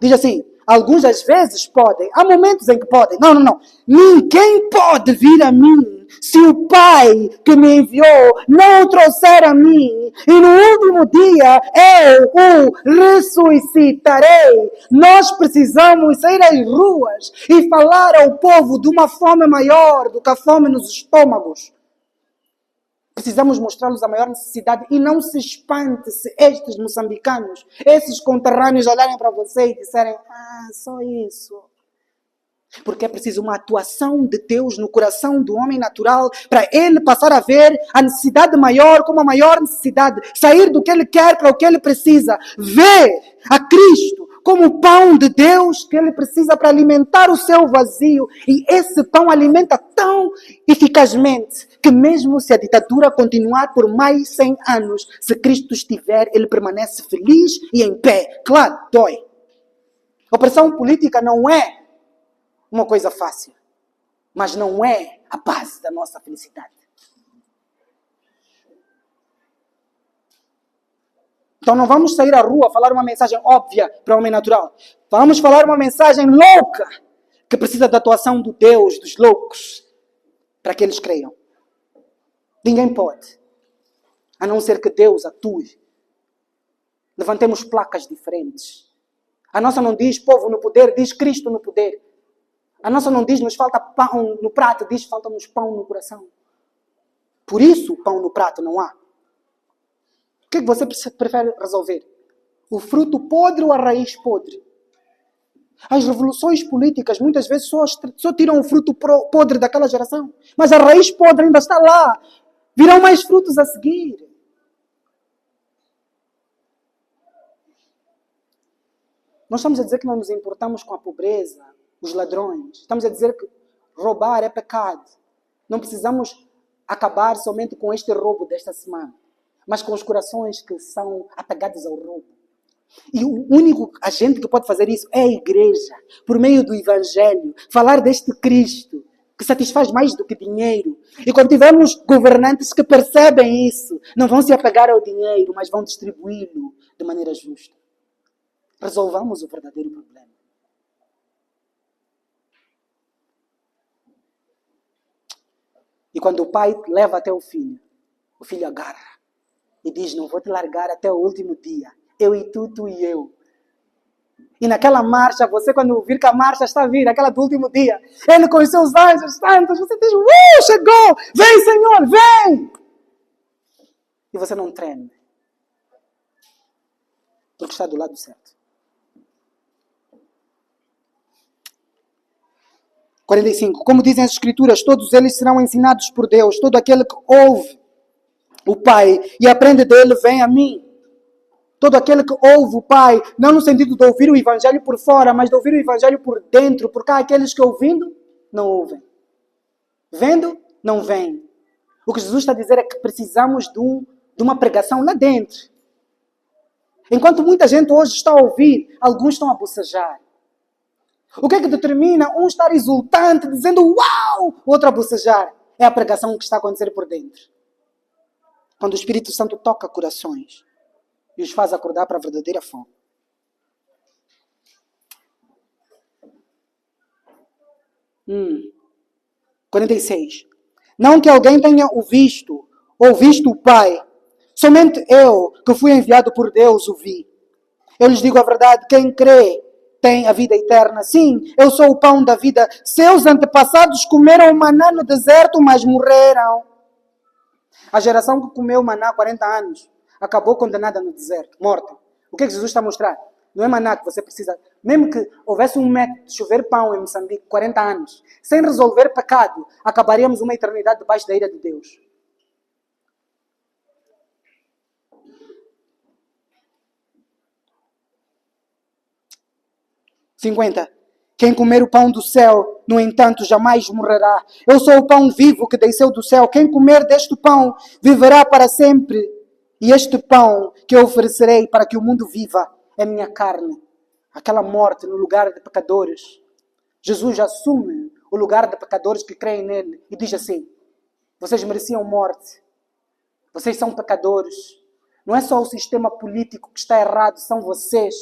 Diz assim: alguns às vezes podem. Há momentos em que podem. Não. Ninguém pode vir a mim se o Pai que me enviou não o trouxer a mim. E no último dia eu o ressuscitarei. Nós precisamos sair às ruas e falar ao povo de uma fome maior do que a fome nos estômagos. Precisamos mostrar-lhes a maior necessidade. E não se espante se estes moçambicanos, esses conterrâneos olharem para você e disserem: só isso. Porque é preciso uma atuação de Deus no coração do homem natural para ele passar a ver a necessidade maior como a maior necessidade. Sair do que ele quer para o que ele precisa. Ver a Cristo como o pão de Deus que ele precisa para alimentar o seu vazio. E esse pão alimenta tão eficazmente que mesmo se a ditadura continuar por mais 100 anos, se Cristo estiver, ele permanece feliz e em pé. Claro, dói. A opressão política não é uma coisa fácil, mas não é a base da nossa felicidade. Então não vamos sair à rua falar uma mensagem óbvia para o homem natural. Vamos falar uma mensagem louca que precisa da atuação do Deus dos loucos para que eles creiam. Ninguém pode, a não ser que Deus atue. Levantemos placas diferentes. A nossa não diz povo no poder, diz Cristo no poder. A nossa não diz nos falta pão no prato, diz falta-nos pão no coração. Por isso pão no prato não há. O que é que você prefere resolver? O fruto podre ou a raiz podre? As revoluções políticas muitas vezes só tiram o fruto podre daquela geração. Mas a raiz podre ainda está lá. Virão mais frutos a seguir. Nós estamos a dizer que não nos importamos com a pobreza, os ladrões. Estamos a dizer que roubar é pecado. Não precisamos acabar somente com este roubo desta semana, mas com os corações que são apegados ao roubo. E o único agente que pode fazer isso é a igreja, por meio do Evangelho, falar deste Cristo, que satisfaz mais do que dinheiro. E quando tivermos governantes que percebem isso, não vão se apegar ao dinheiro, mas vão distribuí-lo de maneira justa. Resolvamos o verdadeiro problema. E quando o pai leva até o filho agarra e diz, não vou te largar até o último dia. Eu e tu, tu e eu. E naquela marcha, você quando vir que a marcha está a vir, aquela do último dia, ele com os seus anjos santos, você diz, chegou! Vem, Senhor, vem! E você não treme. Porque está do lado certo. 45. Como dizem as Escrituras, todos eles serão ensinados por Deus. Todo aquele que ouve o Pai e aprende dele, vem a mim. Todo aquele que ouve o Pai, não no sentido de ouvir o Evangelho por fora, mas de ouvir o Evangelho por dentro, porque há aqueles que ouvindo, não ouvem. Vendo, não veem. O que Jesus está a dizer é que precisamos de uma pregação lá dentro. Enquanto muita gente hoje está a ouvir, alguns estão a bocejar. O que é que determina um estar exultante, dizendo uau, o outro a bocejar? É a pregação que está a acontecer por dentro. Quando o Espírito Santo toca corações e os faz acordar para a verdadeira fome. 46. Não que alguém tenha o visto o Pai. Somente eu, que fui enviado por Deus, o vi. Eu lhes digo a verdade, quem crê tem a vida eterna. Sim, eu sou o pão da vida. Seus antepassados comeram maná no deserto, mas morreram. A geração que comeu maná há 40 anos acabou condenada no deserto, morta. O que é que Jesus está a mostrar? Não é maná que você precisa. Mesmo que houvesse um método de chover pão em Moçambique, 40 anos, sem resolver pecado, acabaríamos uma eternidade debaixo da ira de Deus. Quem comer o pão do céu, no entanto, jamais morrerá. Eu sou o pão vivo que desceu do céu. Quem comer deste pão viverá para sempre. E este pão que eu oferecerei para que o mundo viva é minha carne. Aquela morte no lugar de pecadores. Jesus assume o lugar de pecadores que creem nele e diz assim, vocês mereciam morte. Vocês são pecadores. Não é só o sistema político que está errado, são vocês.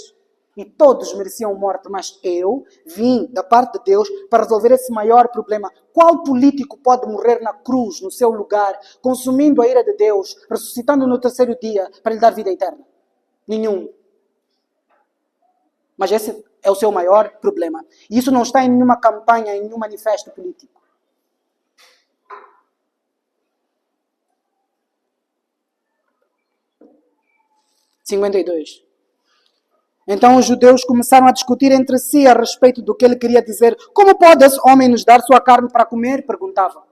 E todos mereciam morte, mas eu vim da parte de Deus para resolver esse maior problema. Qual político pode morrer na cruz, no seu lugar, consumindo a ira de Deus, ressuscitando no terceiro dia para lhe dar vida eterna? Nenhum. Mas esse é o seu maior problema. E isso não está em nenhuma campanha, em nenhum manifesto político. Então os judeus começaram a discutir entre si a respeito do que ele queria dizer. Como pode esse homem nos dar sua carne para comer? Perguntavam.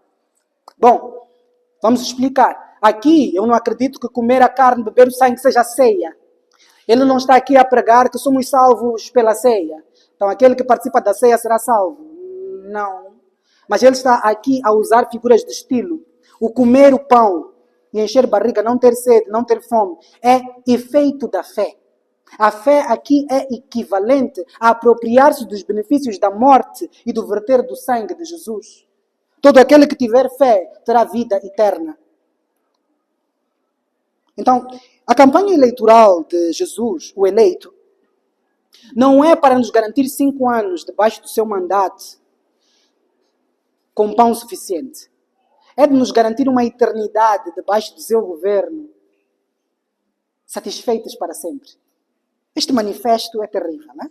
Bom, vamos explicar. Aqui eu não acredito que comer a carne, beber o sangue seja ceia. Ele não está aqui a pregar que somos salvos pela ceia. Então aquele que participa da ceia será salvo. Não. Mas ele está aqui a usar figuras de estilo. O comer o pão e encher barriga, não ter sede, não ter fome, é efeito da fé. A fé aqui é equivalente a apropriar-se dos benefícios da morte e do verter do sangue de Jesus. Todo aquele que tiver fé terá vida eterna. Então, a campanha eleitoral de Jesus, o eleito, não é para nos garantir 5 anos debaixo do seu mandato com pão suficiente. É de nos garantir uma eternidade debaixo do seu governo, satisfeitos para sempre. Este manifesto é terrível, não é?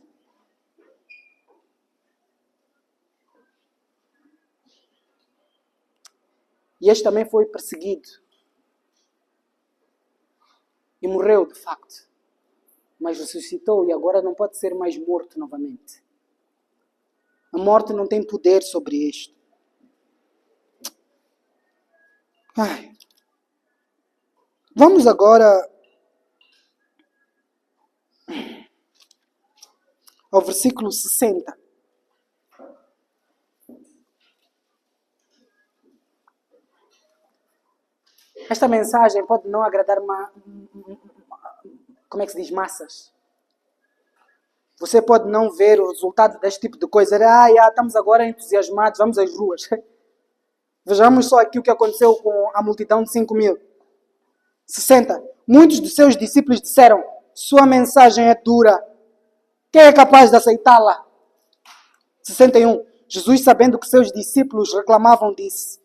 E este também foi perseguido. E morreu, de facto. Mas ressuscitou e agora não pode ser mais morto novamente. A morte não tem poder sobre isto. Vamos agora ao versículo 60. Esta mensagem pode não agradar como é que se diz? Massas. Você pode não ver o resultado deste tipo de coisa. Estamos agora entusiasmados, vamos às ruas. Vejamos só aqui o que aconteceu com a multidão de 5.000. 60. Muitos dos seus discípulos disseram: sua mensagem é dura. Quem é capaz de aceitá-la? 61. Jesus, sabendo que seus discípulos reclamavam, disse: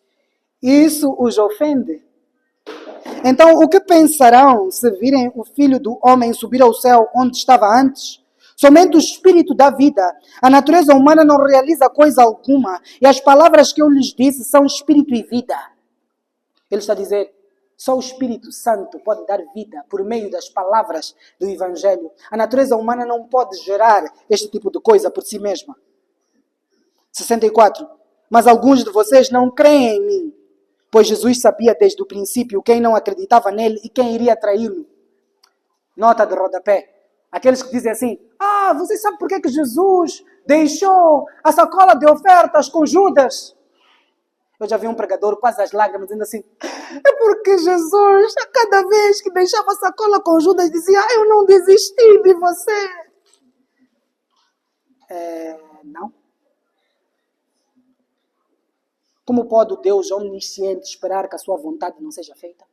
isso os ofende? Então, o que pensarão se virem o Filho do Homem subir ao céu onde estava antes? Somente o Espírito dá vida. A natureza humana não realiza coisa alguma. E as palavras que eu lhes disse são Espírito e vida. Ele está a dizer, só o Espírito Santo pode dar vida por meio das palavras do Evangelho. A natureza humana não pode gerar este tipo de coisa por si mesma. 64. Mas alguns de vocês não creem em mim. Pois Jesus sabia desde o princípio quem não acreditava nele e quem iria traí-lo. Nota de rodapé. Aqueles que dizem assim, vocês sabem por que Jesus deixou a sacola de ofertas com Judas? Eu já vi um pregador quase às lágrimas dizendo assim, é porque Jesus, a cada vez que deixava a sacola com Judas, dizia, eu não desisti de você. Não. Como pode o Deus omnisciente esperar que a sua vontade não seja feita?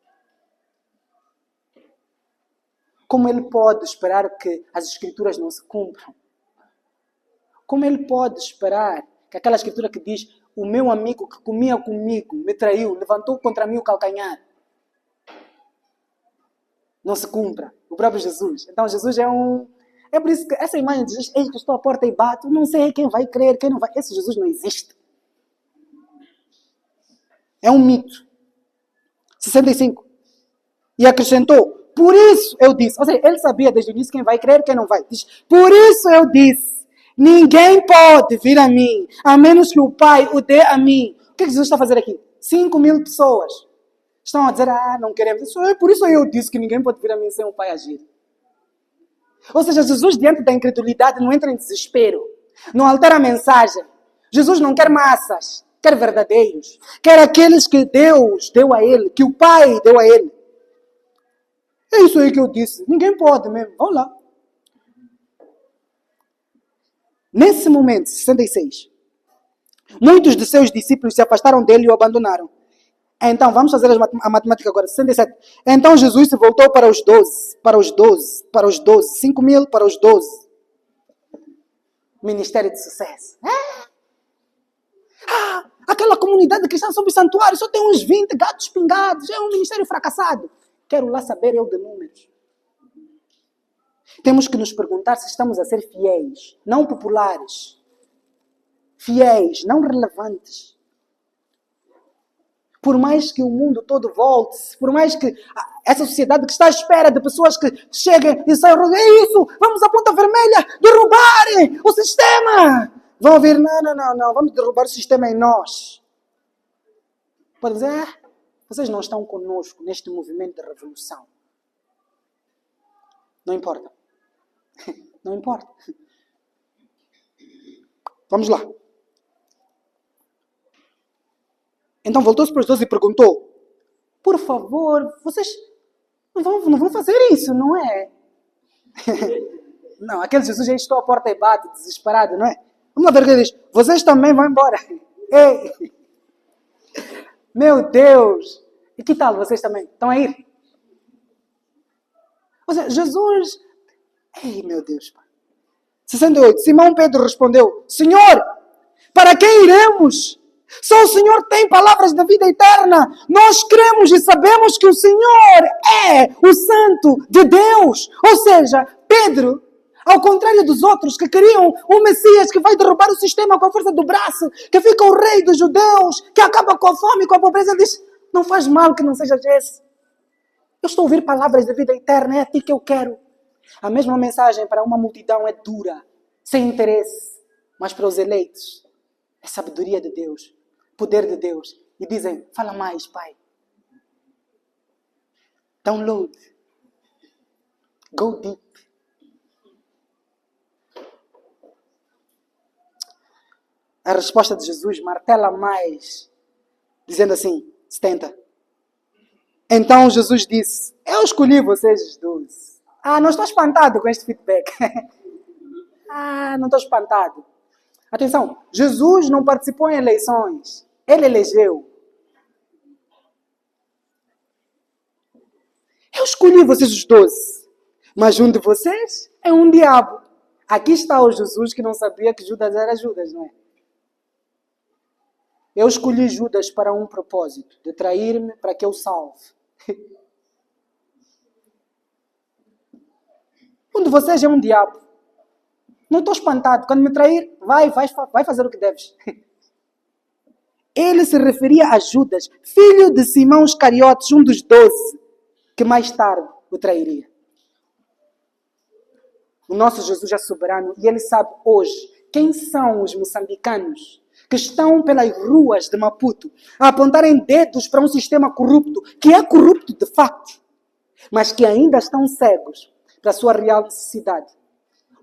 Como ele pode esperar que as escrituras não se cumpram? Como ele pode esperar que aquela escritura que diz o meu amigo que comia comigo me traiu, levantou contra mim o calcanhar, não se cumpra? O próprio Jesus. Então Jesus é por isso que essa imagem de Jesus, eis que estou à porta e bato, não sei quem vai crer, quem não vai. Esse Jesus não existe. É um mito. 65. E acrescentou, por isso eu disse. Ou seja, ele sabia desde o início quem vai crer, quem não vai. Diz, por isso eu disse, ninguém pode vir a mim, a menos que o Pai o dê a mim. O que Jesus está a fazer aqui? 5.000 pessoas estão a dizer, não queremos. Por isso eu disse que ninguém pode vir a mim sem o Pai agir. Ou seja, Jesus diante da incredulidade não entra em desespero. Não altera a mensagem. Jesus não quer massas. Quer verdadeiros, quer aqueles que Deus deu a ele, que o Pai deu a ele. É isso aí que eu disse. Ninguém pode mesmo. Vamos lá. Nesse momento, 66, muitos de seus discípulos se afastaram dele e o abandonaram. Então, vamos fazer a matemática agora. 67. Então Jesus se voltou para os 12. 5.000 para os 12. Ministério de sucesso. Aquela comunidade cristã sob o santuário só tem uns 20 gatos pingados. É um ministério fracassado. Quero lá saber eu de números. Temos que nos perguntar se estamos a ser fiéis, não populares. Fiéis, não relevantes. Por mais que o mundo todo volte, por mais que essa sociedade que está à espera de pessoas que cheguem e saiam, é isso, vamos à ponta vermelha, derrubarem o sistema. Vão ouvir, não, vamos derrubar o sistema em nós. Pode dizer, vocês não estão conosco neste movimento de revolução. Não importa. Não importa. Vamos lá. Então voltou-se para os 12 e perguntou, por favor, vocês não vão fazer isso, não é? Não, aquele Jesus já estou à porta e bate, desesperado, não é? Vamos lá ver o que ele diz. Vocês também vão embora. Ei! Meu Deus! E que tal vocês também? Estão a ir? Ou seja, Jesus... Ei, meu Deus, Pai. 68. Simão Pedro respondeu: Senhor, para quem iremos? Só o Senhor tem palavras da vida eterna. Nós cremos e sabemos que o Senhor é o Santo de Deus. Ou seja, Pedro, ao contrário dos outros que queriam um Messias que vai derrubar o sistema com a força do braço, que fica o rei dos judeus, que acaba com a fome e com a pobreza, ele diz: não faz mal que não sejas esse. Eu estou a ouvir palavras da vida eterna, é a ti que eu quero. A mesma mensagem para uma multidão é dura, sem interesse, mas para os eleitos é sabedoria de Deus, poder de Deus. E dizem: fala mais, Pai. Download. Go deep. A resposta de Jesus martela mais, dizendo assim: 70. Então Jesus disse: eu escolhi vocês 12. Não estou espantado com este feedback. Não estou espantado. Atenção, Jesus não participou em eleições. Ele elegeu. Eu escolhi vocês os 12. Mas um de vocês é um diabo. Aqui está o Jesus que não sabia que Judas era Judas, não é? Eu escolhi Judas para um propósito, de trair-me para que eu salve. Um de vocês é um diabo. Não estou espantado. Quando me trair, vai fazer o que deves. Ele se referia a Judas, filho de Simão Iscariotes, um dos 12, que mais tarde o trairia. O nosso Jesus é soberano e ele sabe hoje quem são os moçambicanos que estão pelas ruas de Maputo a apontarem dedos para um sistema corrupto, que é corrupto de facto, mas que ainda estão cegos para a sua real necessidade.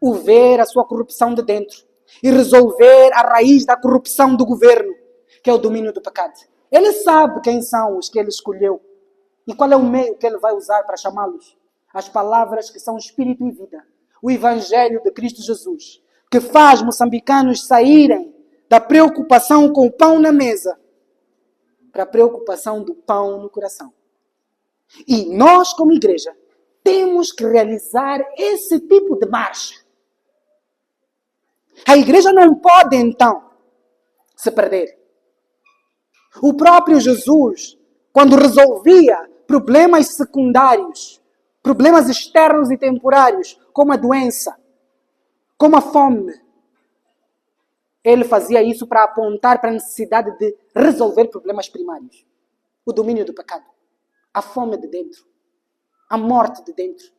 O ver a sua corrupção de dentro e resolver a raiz da corrupção do governo, que é o domínio do pecado. Ele sabe quem são os que ele escolheu e qual é o meio que ele vai usar para chamá-los. As palavras que são espírito e vida. O Evangelho de Cristo Jesus, que faz moçambicanos saírem da preocupação com o pão na mesa para a preocupação do pão no coração. E nós, como igreja, temos que realizar esse tipo de marcha. A igreja não pode, então, se perder. O próprio Jesus, quando resolvia problemas secundários, problemas externos e temporários, como a doença, como a fome, ele fazia isso para apontar para a necessidade de resolver problemas primários. O domínio do pecado, a fome de dentro, a morte de dentro.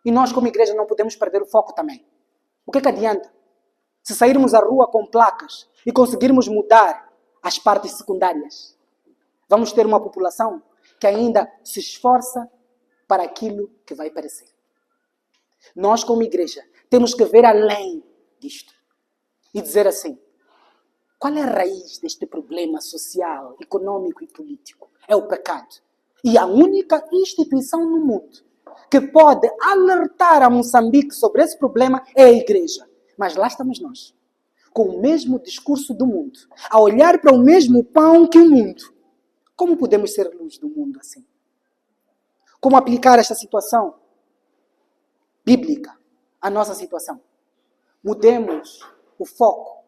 E nós, como igreja, não podemos perder o foco também. O que adianta? Se sairmos à rua com placas e conseguirmos mudar as partes secundárias, vamos ter uma população que ainda se esforça para aquilo que vai parecer. Nós, como igreja, temos que ver além disto e dizer assim: qual é a raiz deste problema social, econômico e político? É o pecado. E a única instituição no mundo que pode alertar a Moçambique sobre esse problema é a igreja. Mas lá estamos nós, com o mesmo discurso do mundo, a olhar para o mesmo pão que o mundo. Como podemos ser luz do mundo assim? Como aplicar esta situação bíblica à nossa situação? Mudemos o foco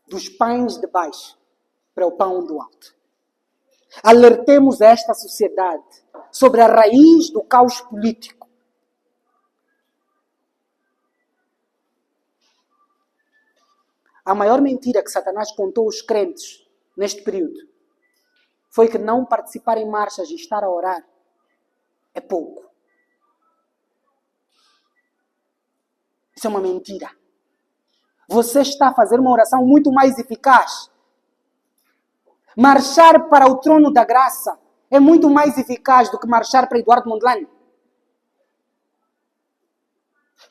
dos pães de baixo para o pão do alto. Alertemos esta sociedade sobre a raiz do caos político. A maior mentira que Satanás contou aos crentes neste período foi que não participar em marchas e estar a orar é pouco. Isso é uma mentira. Você está a fazer uma oração muito mais eficaz. Marchar para o trono da graça é muito mais eficaz do que marchar para Eduardo Mondlane.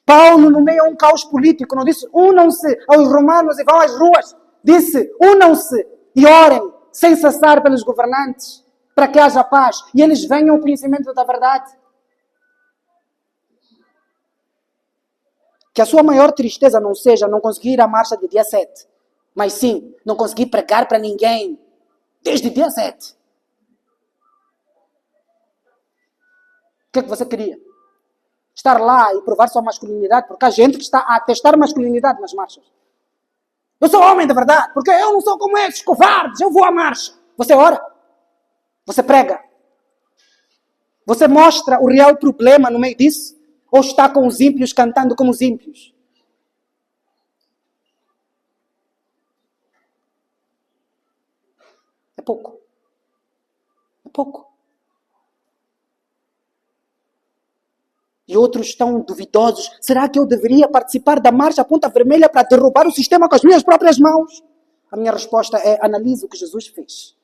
Paulo, no meio a um caos político, não disse: unam-se aos romanos e vão às ruas. Disse: unam-se e orem sem cessar pelos governantes, para que haja paz e eles venham ao conhecimento da verdade. Que a sua maior tristeza não seja não conseguir ir à marcha de dia 7, mas sim não conseguir pregar para ninguém desde dia 7. O que é que você queria? estar lá e provar sua masculinidade, porque há gente que está a testar masculinidade nas marchas. Eu sou homem de verdade, porque eu não sou como esses covardes, eu vou à marcha. Você ora, você prega, você mostra o real problema no meio disso, ou está com os ímpios cantando como os ímpios? É pouco. É pouco. E outros estão duvidosos. Será que eu deveria participar da Marcha Ponta Vermelha para derrubar o sistema com as minhas próprias mãos? A minha resposta é: analise o que Jesus fez.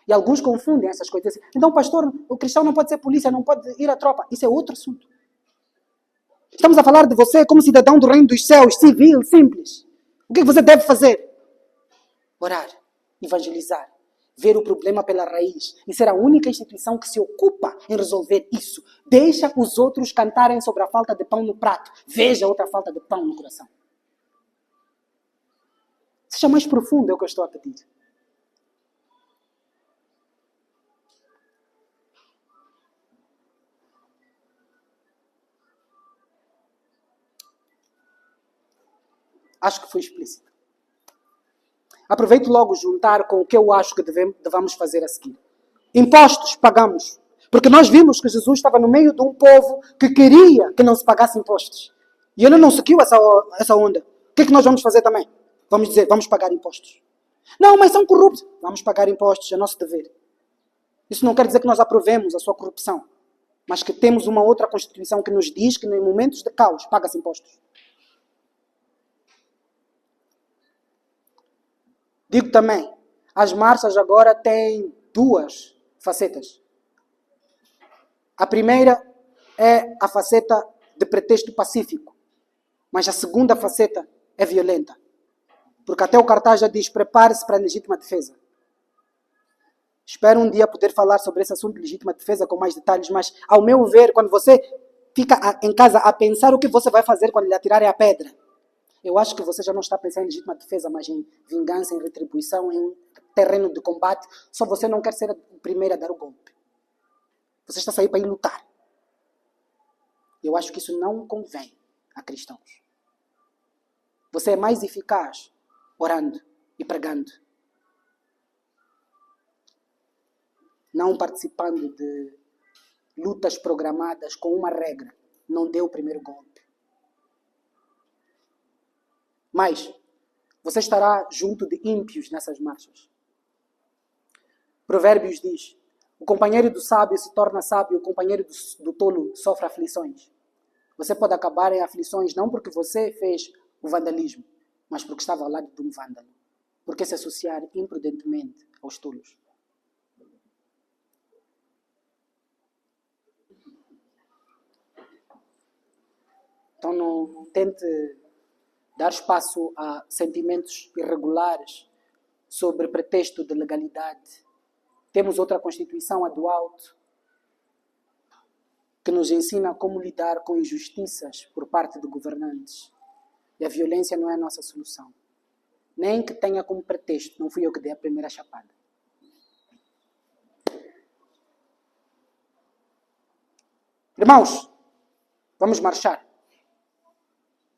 E alguns confundem essas coisas. Então, pastor, o cristão não pode ser polícia, não pode ir à tropa. Isso é outro assunto. Estamos a falar de você como cidadão do reino dos céus, civil, simples. O que você deve fazer? Orar, evangelizar, ver o problema pela raiz e ser a única instituição que se ocupa em resolver isso. Deixa os outros cantarem sobre a falta de pão no prato. Veja outra falta de pão no coração. Seja mais profundo, é o que eu estou a pedir. Acho que foi explícito. Aproveito logo juntar com o que eu acho que devamos fazer a seguir. Impostos pagamos. Porque nós vimos que Jesus estava no meio de um povo que queria que não se pagasse impostos. E ele não seguiu essa onda. O que é que nós vamos fazer também? Vamos dizer, vamos pagar impostos. Não, mas são corruptos. Vamos pagar impostos, é nosso dever. Isso não quer dizer que nós aprovemos a sua corrupção. Mas que temos uma outra Constituição que nos diz que em momentos de caos paga-se impostos. Digo também, as marchas agora têm duas facetas. A primeira é a faceta de pretexto pacífico, mas a segunda faceta é violenta. Porque até o cartaz já diz, prepare-se para a legítima defesa. Espero um dia poder falar sobre esse assunto de legítima defesa com mais detalhes, mas ao meu ver, quando você fica em casa a pensar o que você vai fazer quando lhe atirarem a pedra, eu acho que você já não está pensando em legítima defesa, mas em vingança, em retribuição, em um terreno de combate. Só você não quer ser o primeiro a dar o golpe. Você está saindo para ir lutar. Eu acho que isso não convém a cristãos. Você é mais eficaz orando e pregando. Não participando de lutas programadas com uma regra. Não dê o primeiro golpe. Mas você estará junto de ímpios nessas marchas. Provérbios diz, o companheiro do sábio se torna sábio, o companheiro do tolo sofre aflições. Você pode acabar em aflições não porque você fez o vandalismo, mas porque estava ao lado de um vândalo. Porque se associar imprudentemente aos tolos. Então não tente dar espaço a sentimentos irregulares sobre pretexto de legalidade. Temos outra Constituição, a do alto, que nos ensina como lidar com injustiças por parte de governantes. E a violência não é a nossa solução. Nem que tenha como pretexto, não fui eu que dei a primeira chapada. Irmãos, vamos marchar.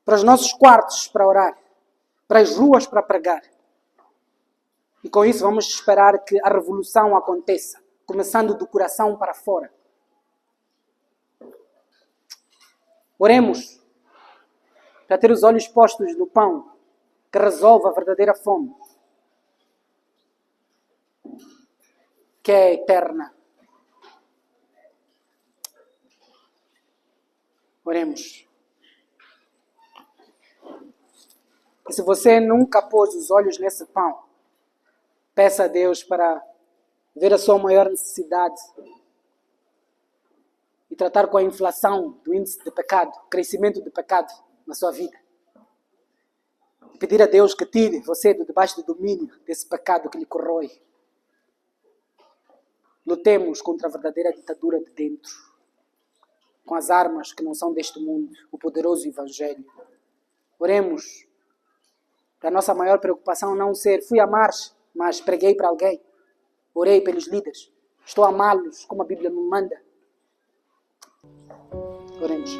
Para os nossos quartos para orar, para as ruas para pregar. E com isso vamos esperar que a revolução aconteça, começando do coração para fora. Oremos para ter os olhos postos no pão que resolve a verdadeira fome, que é eterna. Oremos. E se você nunca pôs os olhos nesse pão, peça a Deus para ver a sua maior necessidade e tratar com a inflação do índice de pecado, crescimento de pecado na sua vida. E pedir a Deus que tire você de debaixo do domínio desse pecado que lhe corrói. Lutemos contra a verdadeira ditadura de dentro, com as armas que não são deste mundo, o poderoso Evangelho. Oremos para a nossa maior preocupação não ser, fui à marcha, mas preguei para alguém, orei pelos líderes. Estou a amá-los como a Bíblia me manda. Oremos.